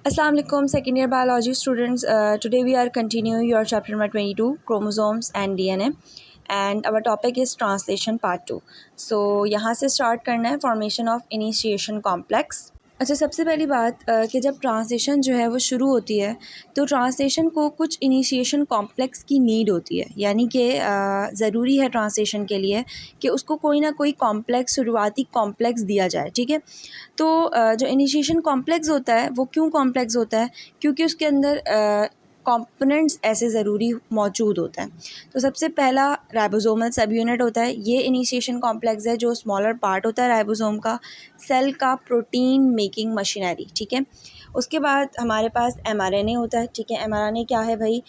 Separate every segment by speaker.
Speaker 1: Assalamu alaikum, second year biology students. Today we are continuing your chapter number 22, chromosomes and DNA, and our topic is translation part 2. So यहाँ से start करना है formation of initiation complex. अच्छा, सबसे पहली बात कि जब ट्रांसलेशन जो है वो शुरू होती है तो ट्रांसलेशन को कुछ इनिशिएशन कॉम्प्लेक्स की नीड होती है, यानी कि ज़रूरी है ट्रांसलेशन के लिए कि उसको कोई ना कोई कॉम्प्लेक्स, शुरुआती कॉम्प्लेक्स दिया जाए। ठीक है, तो जो इनिशिएशन कॉम्प्लेक्स होता है वो क्यों कॉम्प्लेक्स होता है? क्योंकि उसके अंदर कंपोनेंट्स ऐसे ज़रूरी मौजूद होते हैं। तो सबसे पहला राइबोसोमल सब यूनिट होता है। ये इनिशिएशन कॉम्प्लेक्स है जो स्मॉलर पार्ट होता है राइबोसोम का, सेल का प्रोटीन मेकिंग मशीनरी। ठीक है, उसके बाद हमारे पास mRNA होता है। ठीक है, mRNA क्या है भाई?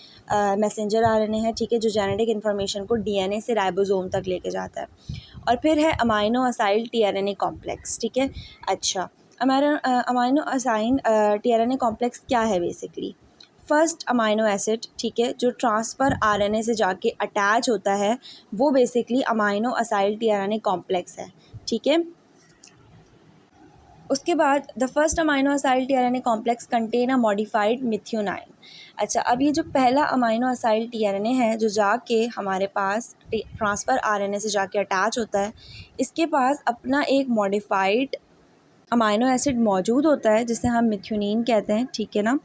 Speaker 1: मैसेंजर RNA है। ठीक है, जो जेनेटिक इन्फॉर्मेशन को DNA से राइबोसोम तक लेके जाता है। और फिर है अमाइनो असाइल tRNA कॉम्प्लेक्स। ठीक है, अच्छा, हमारा अमाइनो असाइन tRNA कॉम्प्लेक्स क्या है? बेसिकली फर्स्ट अमाइनो एसिड, ठीक है, जो ट्रांसफ़र RNA से जाके अटैच होता है वो basically amino acyl tRNA complex है। ठीक है, उसके बाद the first amino acyl tRNA complex contain a modified methionine. अच्छा, अब ये जो पहला अमाइनो असाइल tRNA है जो जाके हमारे पास ट्रांसफ़र RNA से जाके अटैच होता है, इसके पास अपना एक मॉडिफाइड अमाइनो एसिड मौजूद होता है जिसे हम मिथ्योनिन कहते हैं। ठीक है ना,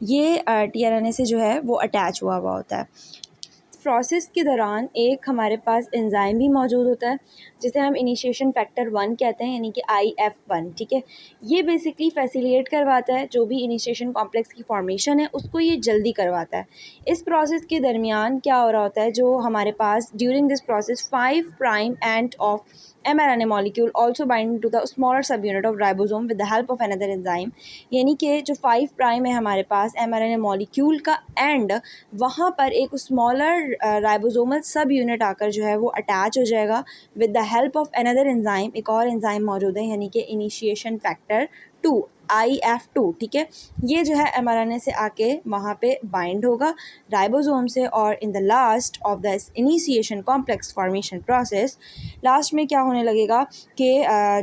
Speaker 1: ये tRNA से जो है वो अटैच हुआ हुआ होता है। प्रोसेस के दौरान एक हमारे पास एंजाइम भी मौजूद होता है जिसे हम इनिशिएशन फैक्टर 1 कहते हैं, यानी कि IF1। ठीक है, ये बेसिकली फैसिलिटेट करवाता है जो भी इनिशिएशन कॉम्प्लेक्स की फॉर्मेशन है उसको ये जल्दी करवाता है। इस प्रोसेस के दरमियान क्या हो रहा होता है, जो हमारे पास during this process 5 prime end of mRNA molecule also binding to the smaller subunit of ribosome with the help of another enzyme, यानी कि जो 5 प्राइम है हमारे पास mRNA molecule का एंड, वहाँ पर एक स्मॉलर राइबोसोमल सब यूनिट आकर जो है वो अटैच हो जाएगा with the help of another enzyme. एक और एंजाइम मौजूद है यानी कि इनिशिएशन फैक्टर 2, IF2। ठीक है, ये जो है mRNA से आके वहाँ पे बाइंड होगा राइबोसोम से, और in the last of the initiation complex formation process, last में क्या होने लगेगा कि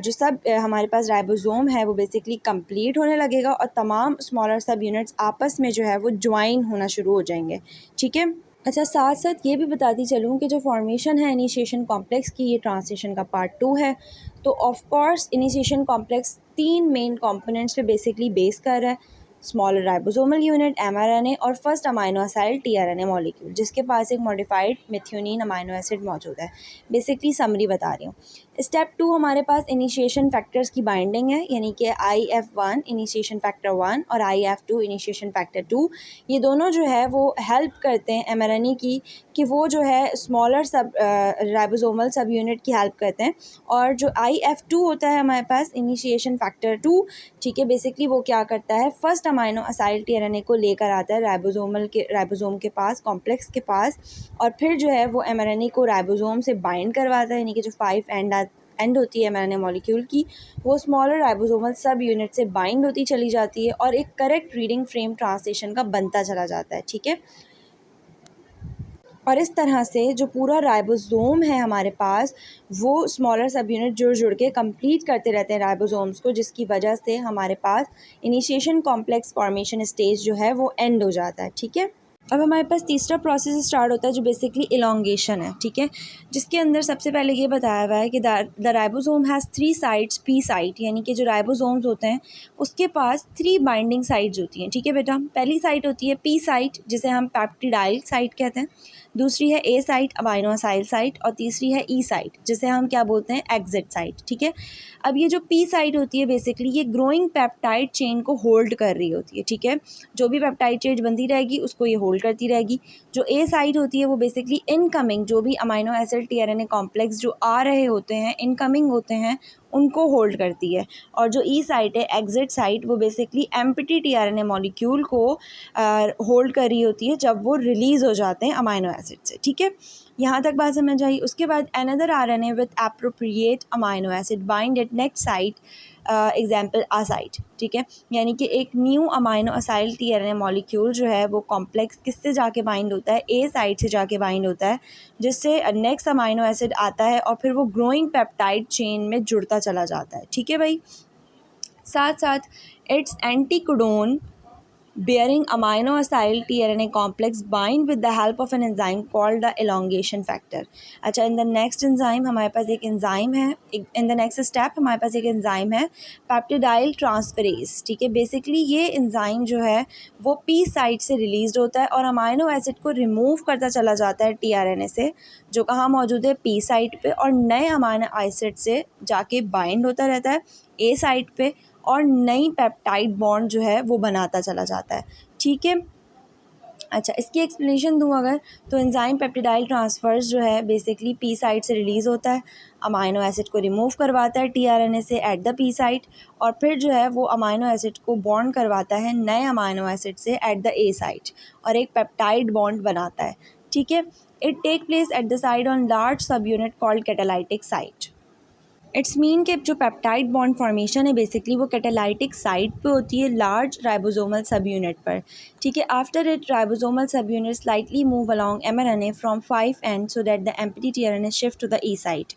Speaker 1: जो सब हमारे पास राइबोसोम है वो बेसिकली कंप्लीट होने लगेगा और तमाम स्मॉलर सब यूनिट्स आपस में जो है वो ज्वाइन होना शुरू हो जाएंगे। ठीक है, अच्छा, साथ साथ ये भी बताती चलूँ कि जो फॉर्मेशन है इनिशिएशन कॉम्प्लेक्स की, ये ट्रांसलेशन का पार्ट 2 है। तो of course initiation complex 3 main components पे बेसिकली बेस कर रहा है, स्मॉलर राइबोसोमल यूनिट mRNA और first amino acyl tRNA molecule जिसके पास एक मॉडिफाइड मिथ्योनिन अमाइनो एसिड मौजूद है। बेसिकली समरी बता रही हूँ। स्टेप 2 हमारे पास इनिशिएशन फैक्टर्स की बाइंडिंग है, यानी कि IF1 इनिशिएशन फैक्टर 1 और IF2 इनिशिएशन फैक्टर 2। ये दोनों जो है वो हेल्प करते हैं mRNA की कि वो जो है स्मॉलर सब राइबोसोमल सब यूनिट की हेल्प करते हैं। और जो IF2 होता है हमारे पास इनिशिएशन फैक्टर 2, ठीक है, बेसिकली वो क्या करता है, फर्स्ट अमाइनो असाइल tRNA को लेकर आता है राइबोसोम के पास, कॉम्प्लेक्स के पास, और फिर जो है वो mRNA को राइबोसोम से बाइंड करवाता है, यानी कि जो 5 एंड होती है mRNA मॉलिक्यूल की, वो स्मॉलर राइबोसोमल सब यूनिट से बाइंड होती चली जाती है और एक करेक्ट रीडिंग फ्रेम ट्रांसलेशन का बनता चला जाता है। ठीक है, और इस तरह से जो पूरा राइबोसोम है हमारे पास वो स्मॉलर सब यूनिट जुड़ जुड़ के कंप्लीट करते रहते हैं राइबोसोम्स को, जिसकी वजह से हमारे पास इनिशिएशन कॉम्प्लेक्स फॉर्मेशन स्टेज जो है वो एंड हो जाता है। ठीक है, अब हमारे पास तीसरा प्रोसेस स्टार्ट होता है जो बेसिकली इलॉन्गेशन है। ठीक है, जिसके अंदर सबसे पहले ये बताया हुआ है कि the ribosome has 3 sites, P site, यानी कि जो राइबोसोम्स होते हैं उसके पास 3 बाइंडिंग साइट्स होती हैं। ठीक है बेटा, पहली साइट होती है पी साइट जिसे हम पेप्टिडाइल साइट कहते हैं, दूसरी है ए साइट अमाइनो असाइल साइट, और तीसरी है ई साइट जिसे हम क्या बोलते हैं, एग्जिट साइट। ठीक है, अब ये जो पी साइट होती है बेसिकली ये ग्रोइंग पेप्टाइड चेन को होल्ड कर रही होती है। ठीक है, जो भी पेप्टाइड चेन बनती रहेगी उसको ये होल्ड करती रहेगी। जो ए साइट होती है वो बेसिकली इनकमिंग जो भी अमाइनो एसिड tRNA कॉम्प्लेक्स जो आ रहे होते हैं, इनकमिंग होते हैं, उनको होल्ड करती है। और जो ई साइट है, एग्जिट साइट, वो बेसिकली एम्प्टी tRNA मॉलिक्यूल को होल्ड कर रही होती है जब वो रिलीज़ हो जाते हैं अमाइनो एसिड से। ठीक है, यहाँ तक बात समझ आई। उसके बाद another RNA with appropriate amino acid bind at next site, example A site. ठीक है, यानी कि एक new amino acyl tRNA molecule जो है वो कॉम्प्लेक्स किससे जाके बाइंड होता है, ए साइट से जाके बाइंड होता है, जिससे नेक्स्ट अमाइनो एसिड आता है और फिर वो ग्रोइंग पेप्टाइड चेन में जुड़ता चला जाता है। ठीक है भाई, साथ साथ it's anticodon bearing amino acyl tRNA complex bind with the help of an enzyme called the elongation factor. अच्छा, in the next enzyme हमारे पास एक enzyme है, in the next step हमारे पास एक enzyme है peptidyl transferase. ठीक है, बेसिकली ये enzyme जो है वो P साइट से रिलीज होता है और अमाइनो एसिड को रिमूव करता चला जाता है tRNA से, जो कहाँ मौजूद है P साइट पे, और नए अमाइनो एसिड से जाके बाइंड होता रहता है A साइट पे और नई पेप्टाइड बॉन्ड जो है वो बनाता चला जाता है। ठीक है, अच्छा, इसकी एक्सप्लेनेशन दूँ अगर, तो एंजाइम पेप्टिडाइल ट्रांसफर्स जो है बेसिकली पी साइट से रिलीज़ होता है, अमाइनो एसिड को रिमूव करवाता है टीआरएनए से एट द पी साइट, और फिर जो है वो अमाइनो एसिड को बॉन्ड करवाता है नए अमाइनो एसिड से एट द ए साइट और एक पेप्टाइड बॉन्ड बनाता है। ठीक है, it take place at the side on large sub unit called catalytic site. It's mean कि जो पेप्टाइड बॉन्ड फॉर्मेशन है बेसिकली वो कैटालाइटिक साइट पे होती है लार्ज राइबोसोमल सब यूनिट पर। ठीक है, after it ribosomal sub unit slightly move along mRNA from 5 end so that the empty tRNA shift to the E site.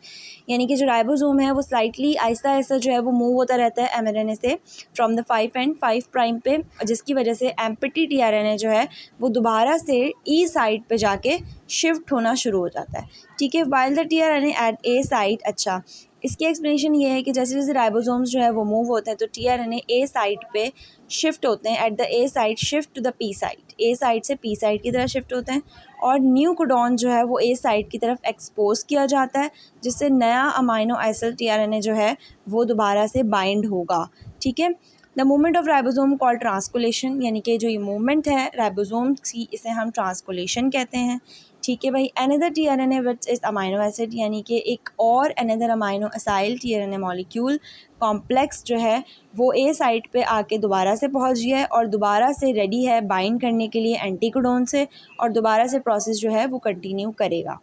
Speaker 1: यानी कि जो राइबोसोम है वो स्लाइटली आहिस्ता आहिस्ता जो है वो मूव होता रहता है एमआरएनए से फ्रॉम द 5 एंड 5 प्राइम पे, जिसकी वजह से एम्प्टी टीआरएनए जो है वो दोबारा से ई साइट पे जाके शिफ्ट होना शुरू हो जाता है। ठीक है, while the tRNA at A site. अच्छा, इसकी एक्सप्लेनेशन ये है कि जैसे जैसे राइबोसोम्स जो है वो मूव होते हैं तो टीआरएनए ए साइट पे शिफ्ट होते हैं, at the A site shift to the P site, A site से पी साइट की तरफ शिफ्ट होते हैं, और न्यू कोडॉन जो है वो ए साइट की तरफ एक्सपोज किया जाता है, जिससे नया अमाइनो एसिड टीआरएनए जो है वो दोबारा से बाइंड होगा। ठीक है, the movement of ribosome called translocation, यानी कि जो ये मूवमेंट है राइबोसोम की इसे हम ट्रांसकोलेशन कहते हैं। ठीक है भाई, another tRNA which is amino acid, यानी कि एक और another amino acyl tRNA molecule complex जो है वो ए साइट पे आके दोबारा से पहुंच गया है और दोबारा से रेडी है बाइंड करने के लिए एंटीकोडोन से, और दोबारा से प्रोसेस जो है वो कंटिन्यू करेगा।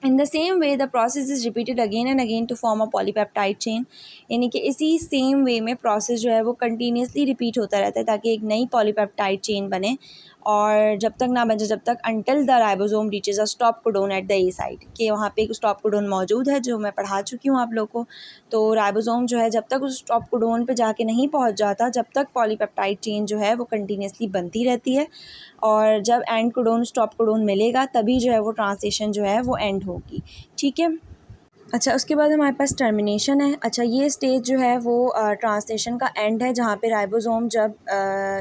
Speaker 1: In the same way the process is repeated again and again to form a polypeptide chain, यानी कि इसी सेम वे में प्रोसेस जो है वो कंटिन्यूसली रिपीट होता रहता है ताकि एक नई पॉलीपेप्टाइड चेन बने, और जब तक ना बने जब तक until the ribosome reaches a stop codon eight the A side, कि वहाँ पे एक स्टॉप कोडोन मौजूद है जो मैं पढ़ा चुकी हूँ आप लोगों को। तो राइबोसोम जो है जब तक उस स्टॉप कोडोन पे जाके नहीं पहुँच जाता जब तक पॉलीपेप्टाइड चेन जो है वो कंटिन्यूसली बनती रहती है, और जब एंड कोडोन स्टॉप कोडोन मिलेगा तभी जो है वो ट्रांसलेशन जो है वो एंड होगी। ठीक है, अच्छा, उसके बाद हमारे पास टर्मिनेशन है। अच्छा, ये स्टेज जो है वो ट्रांसलेशन का एंड है, जहाँ पे राइबोसोम जब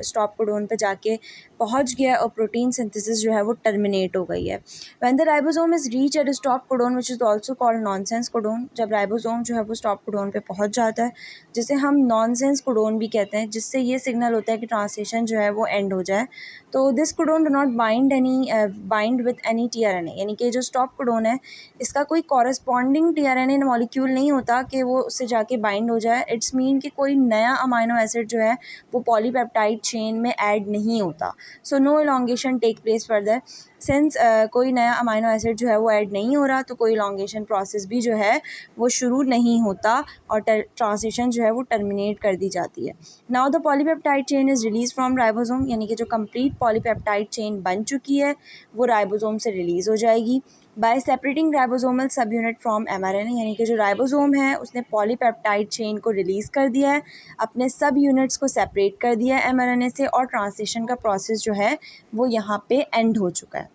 Speaker 1: स्टॉप कोडोन पे जाके पहुँच गया और प्रोटीन सिंथेसिस जो है वो टर्मिनेट हो गई है। When the ribosome is reach at stop codon which is also called nonsense codon, जब राइबोसोम जो है वो स्टॉप कोडोन पे पहुँच जाता है जिसे हम नॉनसेंस कोडोन भी कहते हैं, जिससे ये सिग्नल होता है कि ट्रांसलेशन जो है वो एंड हो जाए। तो this codon do not bind with any tRNA, यानी कि जो स्टॉप कोडोन है इसका कोई कॉरस्पॉन्डिंग टीआरएनए मॉलिक्यूल नहीं होता कि वो उससे जाके बाइंड हो जाए। इट्स मीन कि कोई नया अमाइनो एसिड जो है वो पॉलीपेप्टाइड चेन में ऐड नहीं होता। So no elongation take place further, since कोई नया अमाइनो एसिड जो है वो ऐड नहीं हो रहा तो कोई इलॉन्गेशन प्रोसेस भी जो है वो शुरू नहीं होता और ट्रांसलेशन जो है वो टर्मिनेट कर दी जाती है। Now the polypeptide chain is release from ribosome, यानी कि जो कंप्लीट पॉलीपेप्टाइड चेन बन चुकी है वो राइबोसोम से रिलीज़ हो जाएगी bye separating ribosomal sub unit from mRNA, यानी कि जो राइबोसोम है उसने पॉलीपेप्टाइड चेन को रिलीज़ कर दिया है, अपने सब यूनिट्स को सेपरेट कर दिया है एमआरएनए से, और ट्रांसलेशन का प्रोसेस जो है वो यहाँ पे एंड हो चुका है।